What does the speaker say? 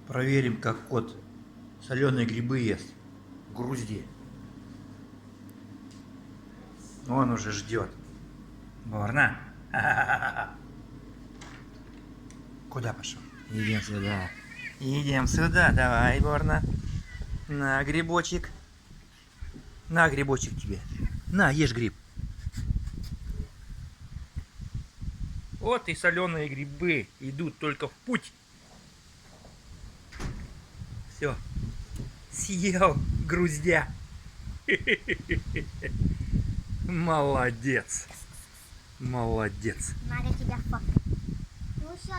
Проверим, как кот соленые грибы ест. Грузди. Он уже ждет. Борна. Куда пошел? Идем сюда. Идем сюда. Давай, Борна. На, грибочек. На, грибочек тебе. На, ешь гриб. Вот и соленые грибы идут только в путь. Все. Съел, груздя. Молодец. Молодец. Надо тебя фоткать. Ну что?